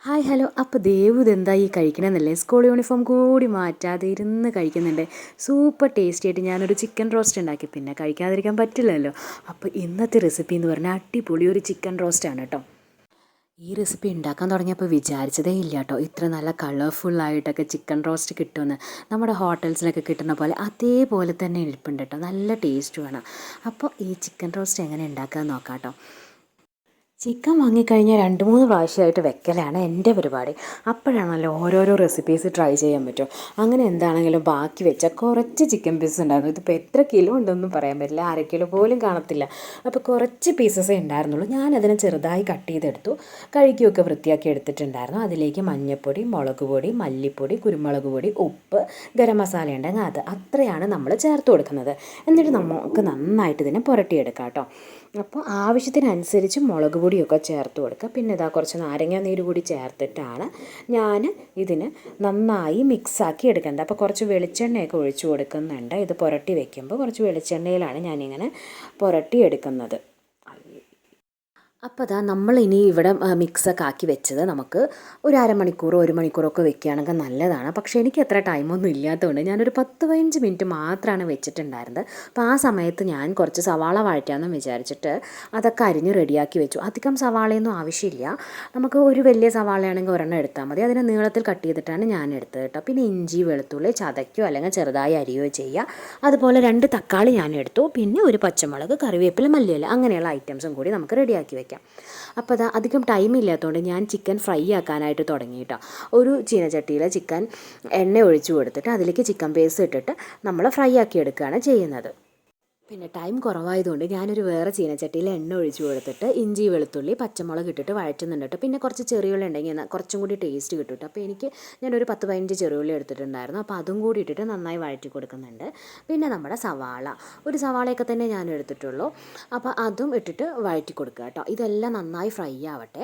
Hi hello. അപ്പോൾ ദേവു ഇതെന്താ ഈ കഴിക്കണമെന്നല്ലേ, സ്കൂൾ യൂണിഫോം കൂടി മാറ്റാതെ ഇരുന്ന് കഴിക്കുന്നുണ്ട്. സൂപ്പർ ടേസ്റ്റി ആയിട്ട് ഞാനൊരു ചിക്കൻ റോസ്റ്റ് ഉണ്ടാക്കി, പിന്നെ കഴിക്കാതിരിക്കാൻ പറ്റില്ലല്ലോ. അപ്പോൾ ഇന്നത്തെ റെസിപ്പി എന്ന് പറഞ്ഞാൽ അടിപൊളി ഒരു ചിക്കൻ റോസ്റ്റാണ് കേട്ടോ. ഈ റെസിപ്പി ഉണ്ടാക്കാൻ തുടങ്ങിയപ്പോൾ വിചാരിച്ചതേ ഇല്ല കേട്ടോ, ഇത്ര നല്ല കളർഫുള്ളായിട്ടൊക്കെ ചിക്കൻ റോസ്റ്റ് കിട്ടുമെന്ന്. നമ്മുടെ ഹോട്ടൽസിലൊക്കെ കിട്ടുന്ന പോലെ അതേപോലെ തന്നെ ഇരിപ്പുണ്ട് കേട്ടോ, നല്ല ടേസ്റ്റുമാണ്. അപ്പോൾ ഈ ചിക്കൻ റോസ്റ്റ് എങ്ങനെ ഉണ്ടാക്കാമെന്ന് നോക്കാം കേട്ടോ. ചിക്കൻ വാങ്ങിക്കഴിഞ്ഞാൽ 2-3 പ്രാവശ്യമായിട്ട് വെക്കലാണ് എൻ്റെ പരിപാടി. അപ്പോഴാണല്ലോ ഓരോരോ റെസിപ്പീസ് ട്രൈ ചെയ്യാൻ പറ്റും. അങ്ങനെ എന്താണെങ്കിലും ബാക്കി വെച്ചാൽ കുറച്ച് ചിക്കൻ പീസ് ഉണ്ടായിരുന്നു. ഇതിപ്പോൾ എത്ര കിലോ ഉണ്ടെന്നും പറയാൻ പറ്റില്ല, 1/2 കിലോ പോലും കാണത്തില്ല. അപ്പോൾ കുറച്ച് പീസസേ ഉണ്ടായിരുന്നുള്ളൂ. ഞാനതിനെ ചെറുതായി കട്ട് ചെയ്തെടുത്തു, കഴുകിയൊക്കെ വൃത്തിയാക്കി എടുത്തിട്ടുണ്ടായിരുന്നു. അതിലേക്ക് മഞ്ഞൾപ്പൊടി, മുളക് പൊടി, മല്ലിപ്പൊടി, കുരുമുളക് പൊടി, ഉപ്പ്, ഗരം മസാല ഉണ്ടെങ്കിൽ അത് അത്രയാണ് നമ്മൾ ചേർത്ത് കൊടുക്കുന്നത്. എന്നിട്ട് നമുക്ക് നന്നായിട്ട് ഇതിനെ പുരട്ടിയെടുക്കാം കേട്ടോ. അപ്പോൾ ആവശ്യത്തിനനുസരിച്ച് മുളക് പൊടിയൊക്കെ ചേർത്ത് കൊടുക്കുക. പിന്നെ ഇതാ കുറച്ച് നാരങ്ങ നീര് കൂടി ചേർത്തിട്ടാണ് ഞാൻ ഇതിന് നന്നായി മിക്സാക്കി എടുക്കുന്നത്. അപ്പോൾ കുറച്ച് വെളിച്ചെണ്ണയൊക്കെ ഒഴിച്ചു കൊടുക്കുന്നുണ്ട്. ഇത് പുരട്ടി വയ്ക്കുമ്പോൾ കുറച്ച് വെളിച്ചെണ്ണയിലാണ് ഞാനിങ്ങനെ പുരട്ടി എടുക്കുന്നത്. അപ്പോൾ അതാ നമ്മളിനി ഇവിടെ മിക്സൊക്കെ ആക്കി വെച്ചത് നമുക്ക് ഒരു അരമണിക്കൂറോ 1 മണിക്കൂറൊക്കെ വെക്കുകയാണെങ്കിൽ നല്ലതാണ്. പക്ഷേ എനിക്ക് അത്ര ടൈമൊന്നും ഇല്ലാത്തതുകൊണ്ട് ഞാനൊരു 10-15 മിനിറ്റ് മാത്രമാണ് വെച്ചിട്ടുണ്ടായിരുന്നത്. അപ്പോൾ ആ സമയത്ത് ഞാൻ കുറച്ച് സവാള വഴറ്റാമെന്ന് വിചാരിച്ചിട്ട് അതൊക്കെ അരിഞ്ഞ് റെഡിയാക്കി വെച്ചു. അധികം സവാളയൊന്നും ആവശ്യമില്ല, നമുക്ക് ഒരു വലിയ സവാളയാണെങ്കിൽ ഒരെണ്ണം എടുത്താൽ മതി. അതിനെ നീളത്തിൽ കട്ട് ചെയ്തിട്ടാണ് ഞാൻ എടുത്തത് കേട്ടോ. പിന്നെ ഇഞ്ചി വെളുത്തുള്ളി ചതയ്ക്കോ അല്ലെങ്കിൽ ചെറുതായി അരിയോ ചെയ്യുക. അതുപോലെ 2 തക്കാളി ഞാൻ എടുത്തു, പിന്നെ ഒരു പച്ചമുളക്, കറിവേപ്പില, മല്ലിയില, അങ്ങനെയുള്ള ഐറ്റംസും കൂടി നമുക്ക് റെഡിയാക്കി വെക്കാം. അപ്പോൾ അത് അധികം ടൈം ഇല്ലാത്തതുകൊണ്ട് ഞാൻ ചിക്കൻ ഫ്രൈ ആക്കാനായിട്ട് തുടങ്ങി കേട്ടോ. ഒരു ചീനച്ചട്ടിയിൽ ചിക്കൻ എണ്ണ ഒഴിച്ചു കൊടുത്തിട്ട് അതിലേക്ക് ചിക്കൻ പീസ് ഇട്ടിട്ട് നമ്മൾ ഫ്രൈ ആക്കി എടുക്കുകയാണ് ചെയ്യുന്നത്. പിന്നെ ടൈം കുറവായതുകൊണ്ട് ഞാനൊരു വേറെ ചീനച്ചട്ടിയിൽ എണ്ണ ഒഴിച്ചു കൊടുത്തിട്ട് ഇഞ്ചി വെളുത്തുള്ളി പച്ചമുളക് ഇട്ടിട്ട് വഴറ്റുന്നുണ്ട് കേട്ടോ. പിന്നെ കുറച്ച് ചെറിയുള്ളി ഉണ്ടെങ്കിൽ കുറച്ചും കൂടി ടേസ്റ്റ് കിട്ടും കേട്ടോ. അപ്പോൾ ഞാനൊരു 10-15 ചെറിയുള്ളി എടുത്തിട്ടുണ്ടായിരുന്നു. അപ്പോൾ അതും കൂടി ഇട്ടിട്ട് നന്നായി വഴറ്റി കൊടുക്കുന്നുണ്ട്. പിന്നെ നമ്മുടെ ഒരു സവാളയൊക്കെ തന്നെ ഞാൻ എടുത്തിട്ടുള്ളൂ. അപ്പോൾ അതും ഇട്ടിട്ട് വഴറ്റി കൊടുക്കുക കേട്ടോ. ഇതെല്ലാം നന്നായി ഫ്രൈ ആവട്ടെ.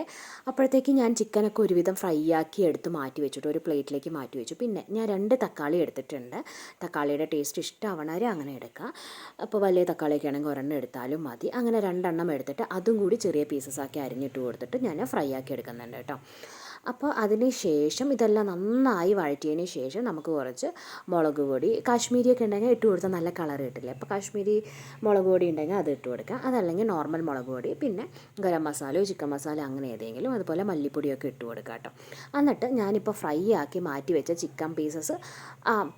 അപ്പോഴത്തേക്ക് ഞാൻ ചിക്കനൊക്കെ ഒരുവിധം ഫ്രൈ ആക്കി എടുത്ത് മാറ്റി വെച്ചിട്ട് ഒരു പ്ലേറ്റിലേക്ക് മാറ്റി വെച്ചു. പിന്നെ ഞാൻ 2 തക്കാളി എടുത്തിട്ടുണ്ട്. തക്കാളിയുടെ ടേസ്റ്റ് ഇഷ്ടമാവണവരെ അങ്ങനെ എടുക്കുക. അപ്പോൾ വലിയ തക്കാളിയൊക്കെ ആണെങ്കിൽ ഒരെണ്ണം എടുത്താലും മതി. അങ്ങനെ 2 എണ്ണം എടുത്തിട്ട് അതും കൂടി ചെറിയ പീസസാക്കി അരിഞ്ഞിട്ട് കൊടുത്തിട്ട് ഞാൻ ഫ്രൈ ആക്കി എടുക്കുന്നുണ്ട് കേട്ടോ. അപ്പോൾ അതിന് ശേഷം ഇതെല്ലാം നന്നായി വഴറ്റിയതിന് ശേഷം നമുക്ക് കുറച്ച് മുളക് പൊടി, കാശ്മീരിയൊക്കെ ഉണ്ടെങ്കിൽ ഇട്ട് കൊടുത്താൽ നല്ല കളർ കിട്ടില്ലേ. അപ്പോൾ കാശ്മീരി മുളക് പൊടി ഉണ്ടെങ്കിൽ അത് ഇട്ട് കൊടുക്കുക. അതല്ലെങ്കിൽ നോർമൽ മുളക് പൊടി, പിന്നെ ഗരം മസാലയോ ചിക്കൻ മസാല അങ്ങനെ ഏതെങ്കിലും, അതുപോലെ മല്ലിപ്പൊടിയൊക്കെ ഇട്ട് കൊടുക്കുക കേട്ടോ. എന്നിട്ട് ഞാനിപ്പോൾ ഫ്രൈ ആക്കി മാറ്റി വെച്ച ചിക്കൻ പീസസ്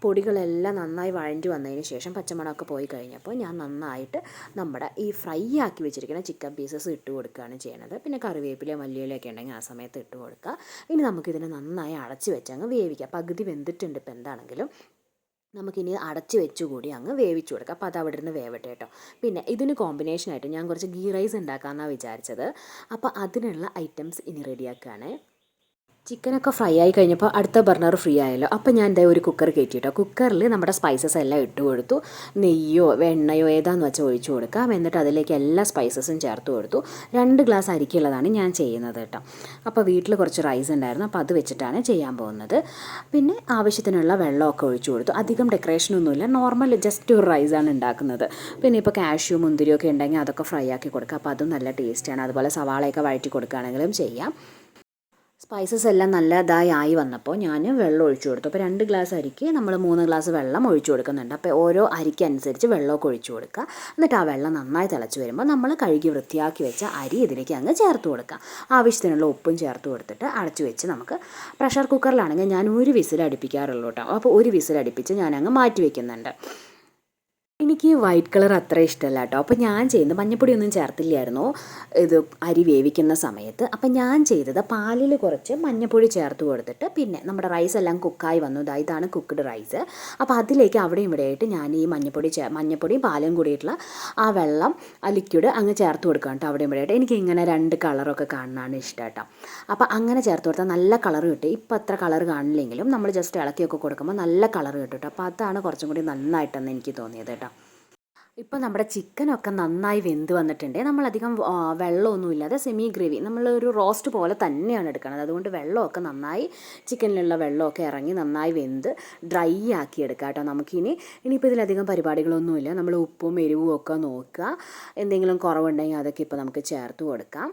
പൊടികളെല്ലാം നന്നായി വഴറ്റി വന്നതിന് ശേഷം പച്ചമണമൊക്കെ പോയി കഴിഞ്ഞപ്പോൾ ഞാൻ നന്നായിട്ട് നമ്മുടെ ഈ ഫ്രൈ ആക്കി വെച്ചിരിക്കുന്ന ചിക്കൻ പീസസ് ഇട്ട് കൊടുക്കുകയാണ് ചെയ്യുന്നത്. പിന്നെ കറിവേപ്പില മല്ലിയിലൊക്കെ ഉണ്ടെങ്കിൽ ആ സമയത്ത് ഇട്ട് കൊടുക്കുക. ഇനി നമുക്കിതിനെ നന്നായി അടച്ച് വെച്ച് അങ്ങ് വേവിക്കാം. പകുതി വെന്തിട്ടുണ്ട് ഇപ്പോൾ എന്താണെങ്കിലും. നമുക്കിനി അടച്ച് വെച്ചുകൂടി അങ്ങ് വേവിച്ചു കൊടുക്കാം. അപ്പോൾ അത് അവിടെ നിന്ന് വേവട്ടെ കേട്ടോ. പിന്നെ ഇതിന് കോമ്പിനേഷനായിട്ട് ഞാൻ കുറച്ച് ഗീ റൈസ് ഉണ്ടാക്കാമെന്നാണ് വിചാരിച്ചത്. അപ്പോൾ അതിനുള്ള ഐറ്റംസ് ഇനി റെഡിയാക്കുകയാണ്. ചിക്കനൊക്കെ ഫ്രൈ ആയി കഴിഞ്ഞപ്പോൾ അടുത്ത ബർണർ ഫ്രീ ആയല്ലോ. അപ്പോൾ ഞാൻ എന്താ ഒരു കുക്കർ കയറ്റിയിട്ടോ. കുക്കറിൽ നമ്മുടെ സ്പൈസസ് എല്ലാം ഇട്ട് കൊടുത്തു. നെയ്യോ എണ്ണയോ ഏതാണെന്ന് വെച്ചാൽ ഒഴിച്ചു കൊടുക്കാം. എന്നിട്ട് അതിലേക്ക് എല്ലാ സ്പൈസസും ചേർത്ത് കൊടുത്തു. 2 ഗ്ലാസ് അരിക്കുള്ളതാണ് ഞാൻ ചെയ്യുന്നത് കേട്ടോ. അപ്പോൾ വീട്ടിൽ കുറച്ച് റൈസ് ഉണ്ടായിരുന്നു, അപ്പോൾ അത് വെച്ചിട്ടാണ് ചെയ്യാൻ പോകുന്നത്. പിന്നെ ആവശ്യത്തിനുള്ള വെള്ളമൊക്കെ ഒഴിച്ചു കൊടുത്തു. അധികം ഡെക്കറേഷനൊന്നുമില്ല, നോർമൽ ജസ്റ്റ് ഒരു റൈസാണ് ഉണ്ടാക്കുന്നത്. പിന്നെ ഇപ്പോൾ കാഷ്യൂ മുന്തിരിയൊക്കെ ഉണ്ടെങ്കിൽ അതൊക്കെ ഫ്രൈ ആക്കി കൊടുക്കുക. അപ്പോൾ അതും നല്ല ടേസ്റ്റാണ്. അതുപോലെ സവാളയൊക്കെ വഴറ്റി കൊടുക്കുകയാണെങ്കിലും ചെയ്യാം. സ്പൈസസ് എല്ലാം നല്ലതായി ആയി വന്നപ്പോൾ ഞാൻ വെള്ളം ഒഴിച്ചു കൊടുത്തു. അപ്പോൾ 2 ഗ്ലാസ് അരിക്ക് നമ്മൾ 3 ഗ്ലാസ് വെള്ളം ഒഴിച്ചു കൊടുക്കുന്നുണ്ട്. അപ്പോൾ ഓരോ അരിക്കനുസരിച്ച് വെള്ളമൊക്കെ ഒഴിച്ചു കൊടുക്കുക. എന്നിട്ട് ആ വെള്ളം നന്നായി തിളച്ച് വരുമ്പോൾ നമ്മൾ കഴുകി വൃത്തിയാക്കി വെച്ച അരി ഇതിലേക്ക് അങ്ങ് ചേർത്ത് കൊടുക്കുക. ആവശ്യത്തിനുള്ള ഉപ്പും ചേർത്ത് കൊടുത്തിട്ട് അടച്ചു വെച്ച് നമുക്ക് പ്രഷർ കുക്കറിലാണെങ്കിൽ ഞാൻ 1 വിസിൽ അടുപ്പിക്കാറുള്ളൂ കേട്ടോ. അപ്പോൾ 1 വിസിൽ അടുപ്പിച്ച് ഞാൻ അങ്ങ് മാറ്റി വയ്ക്കുന്നുണ്ട്. എനിക്ക് വൈറ്റ് കളർ അത്ര ഇഷ്ടമല്ല കേട്ടോ. അപ്പോൾ ഞാൻ ചെയ്യുന്നത് മഞ്ഞൾപ്പൊടിയൊന്നും ചേർത്തില്ലായിരുന്നു ഇത് അരി വേവിക്കുന്ന സമയത്ത്. അപ്പം ഞാൻ ചെയ്തത് പാലിൽ കുറച്ച് മഞ്ഞൾപ്പൊടി ചേർത്ത് കൊടുത്തിട്ട് പിന്നെ നമ്മുടെ റൈസ് എല്ലാം കുക്കായി വന്നു. ഇതാണ് കുക്ക്ഡ് റൈസ്. അപ്പോൾ അതിലേക്ക് അവിടെയും ഇവിടെയായിട്ട് ഞാൻ ഈ മഞ്ഞൾപ്പൊടിയും പാലും കൂടിയിട്ടുള്ള ആ വെള്ളം ആ ലിക്വിഡ് അങ്ങ് ചേർത്ത് കൊടുക്കാം കേട്ടോ. അവിടെയും ഇവിടെയായിട്ട് എനിക്ക് ഇങ്ങനെ 2 കളറൊക്കെ കാണാനാണ് ഇഷ്ടം കേട്ടോ. അപ്പോൾ അങ്ങനെ ചേർത്ത് കൊടുത്താൽ നല്ല കളർ കിട്ടും. ഇപ്പം അത്ര കളർ കാണില്ലെങ്കിലും നമ്മൾ ജസ്റ്റ് ഇളക്കിയൊക്കെ കൊടുക്കുമ്പോൾ നല്ല കളർ കിട്ടും കേട്ടോ. അപ്പോൾ അതാണ് കുറച്ചും കൂടി നന്നായിട്ടെന്ന് എനിക്ക് തോന്നിയത് കേട്ടോ. ഇപ്പോൾ നമ്മുടെ ചിക്കനൊക്കെ നന്നായി വെന്ത് വന്നിട്ടുണ്ട്. നമ്മളധികം വെള്ളമൊന്നുമില്ലാതെ സെമി ഗ്രേവി, നമ്മളൊരു റോസ്റ്റ് പോലെ തന്നെയാണ് എടുക്കുന്നത്. അതുകൊണ്ട് വെള്ളമൊക്കെ നന്നായി ചിക്കനിലുള്ള വെള്ളമൊക്കെ ഇറങ്ങി നന്നായി വെന്ത് ഡ്രൈ ആക്കി എടുക്കാം കേട്ടോ. ഇനിയിപ്പോൾ ഇതിലധികം പരിപാടികളൊന്നുമില്ല. നമ്മൾ ഉപ്പും എരിവും ഒക്കെ നോക്കുക. എന്തെങ്കിലും കുറവുണ്ടെങ്കിൽ അതൊക്കെ ഇപ്പോൾ നമുക്ക് ചേർത്ത് കൊടുക്കാം.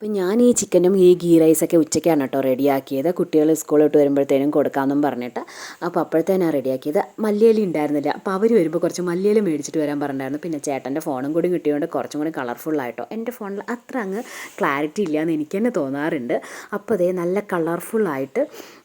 അപ്പം ഞാൻ ഈ ചിക്കനും ഈ ഗീ റൈസൊക്കെ ഉച്ചയ്ക്കാണ് കേട്ടോ റെഡിയാക്കിയത്. കുട്ടികൾ സ്കൂളിൽ വിട്ട് വരുമ്പോഴത്തേനും കൊടുക്കാമെന്നും പറഞ്ഞിട്ട്. അപ്പോൾ അപ്പോഴത്തേനാണ് റെഡിയാക്കിയത്. മല്ലിയില ഉണ്ടായിരുന്നില്ല. അപ്പോൾ അവർ വരുമ്പോൾ കുറച്ച് മല്ലിയില മേടിച്ചിട്ട് വരാൻ പറഞ്ഞിട്ടുണ്ടായിരുന്നു. പിന്നെ ചേട്ടൻ്റെ ഫോണും കൂടി കിട്ടിയതുകൊണ്ട് കുറച്ചും കൂടി കളർഫുള്ളായിട്ടോ. എൻ്റെ ഫോണിൽ അത്ര അങ്ങ് ക്ലാരിറ്റി ഇല്ല എന്ന് എനിക്ക് തന്നെ തോന്നാറുണ്ട്. അപ്പോൾ അതേ നല്ല കളർഫുള്ളായിട്ട്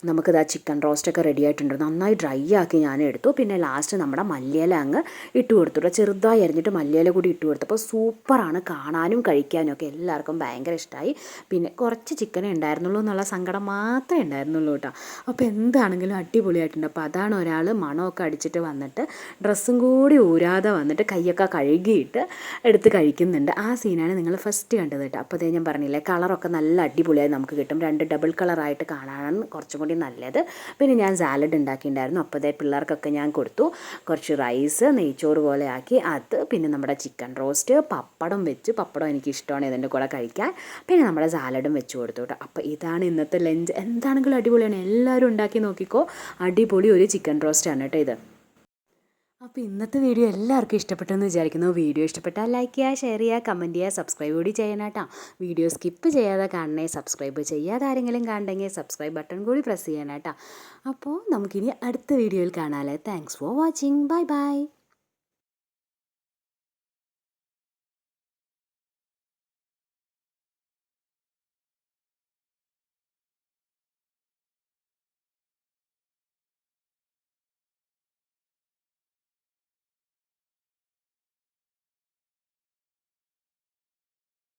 നമുക്കിത് ആ ചിക്കൻ റോസ്റ്റൊക്കെ റെഡി ആയിട്ടുണ്ട്. നന്നായി ഡ്രൈ ആക്കി ഞാൻ എടുത്തു. പിന്നെ ലാസ്റ്റ് നമ്മുടെ മല്ലിയില അങ്ങ് ഇട്ട് കൊടുത്തു. ചെറുതായി അരിഞ്ഞിട്ട് മല്ലിയില കൂടി ഇട്ട് കൊടുത്തപ്പോൾ സൂപ്പറാണ്. കാണാനും കഴിക്കാനും ഒക്കെ എല്ലാവർക്കും ഭയങ്കര ഇഷ്ടമായി. പിന്നെ കുറച്ച് ചിക്കനേ ഉണ്ടായിരുന്നുള്ളൂ എന്നുള്ള സങ്കടം മാത്രമേ ഉണ്ടായിരുന്നുള്ളൂ കേട്ടോ. അപ്പോൾ എന്താണെങ്കിലും അടിപൊളിയായിട്ടുണ്ട്. അപ്പോൾ അതാണ് ഒരാൾ മണമൊക്കെ അടിച്ചിട്ട് വന്നിട്ട് ഡ്രസ്സും കൂടി ഊരാതെ വന്നിട്ട് കൈയൊക്കെ കഴുകിയിട്ട് എടുത്ത് കഴിക്കുന്നുണ്ട്. ആ സീനാണ് നിങ്ങൾ ഫസ്റ്റ് കണ്ടത് കേട്ടോ. അപ്പോൾ അതേ ഞാൻ പറഞ്ഞില്ലേ, കളറൊക്കെ നല്ല അടിപൊളിയായി നമുക്ക് കിട്ടും. 2 ഡബിൾ കളറായിട്ട് കാണാനാണ് കുറച്ചും കൂടി നല്ലത്. പിന്നെ ഞാൻ സാലഡ് ഉണ്ടാക്കിയിട്ടുണ്ടായിരുന്നു. അപ്പോൾ അതേ പിള്ളേർക്കൊക്കെ ഞാൻ കൊടുത്തു. കുറച്ച് റൈസ് നെയ്ച്ചോറ് പോലെ ആക്കി അത്, പിന്നെ നമ്മുടെ ചിക്കൻ റോസ്റ്റ്, പപ്പടം വെച്ച്, പപ്പടം എനിക്കിഷ്ടമാണ് ഇതിൻ്റെ കൂടെ കഴിക്കാൻ. പിന്നെ നമ്മുടെ സാലഡും വെച്ച് കൊടുത്തു കേട്ടോ. അപ്പോൾ ഇതാണ് ഇന്നത്തെ ലഞ്ച്. എന്താണെങ്കിലും അടിപൊളിയാണ്. എല്ലാവരും ഉണ്ടാക്കി നോക്കിക്കോ. അടിപൊളി ഒരു ചിക്കൻ റോസ്റ്റാണ് കേട്ടോ ഇത്. അപ്പോൾ ഇന്നത്തെ വീഡിയോ എല്ലാവർക്കും ഇഷ്ടപ്പെട്ടെന്ന് വിചാരിക്കുന്നു. വീഡിയോ ഇഷ്ടപ്പെട്ടാൽ ലൈക്ക് ചെയ്യുക, ഷെയർ ചെയ്യുക, കമൻറ്റ് ചെയ്യുക, സബ്സ്ക്രൈബ് കൂടി ചെയ്യണം കേട്ടോ. വീഡിയോ സ്കിപ്പ് ചെയ്യാതെ കാണണേ. സബ്സ്ക്രൈബ് ചെയ്യാതെ ആരെങ്കിലും കാണണമെങ്കിൽ സബ്സ്ക്രൈബ് ബട്ടൺ കൂടി പ്രസ് ചെയ്യണം കേട്ടോ. അപ്പോൾ നമുക്കിനി അടുത്ത വീഡിയോയിൽ കാണാമല്ലേ. Thanks for watching. Bye by.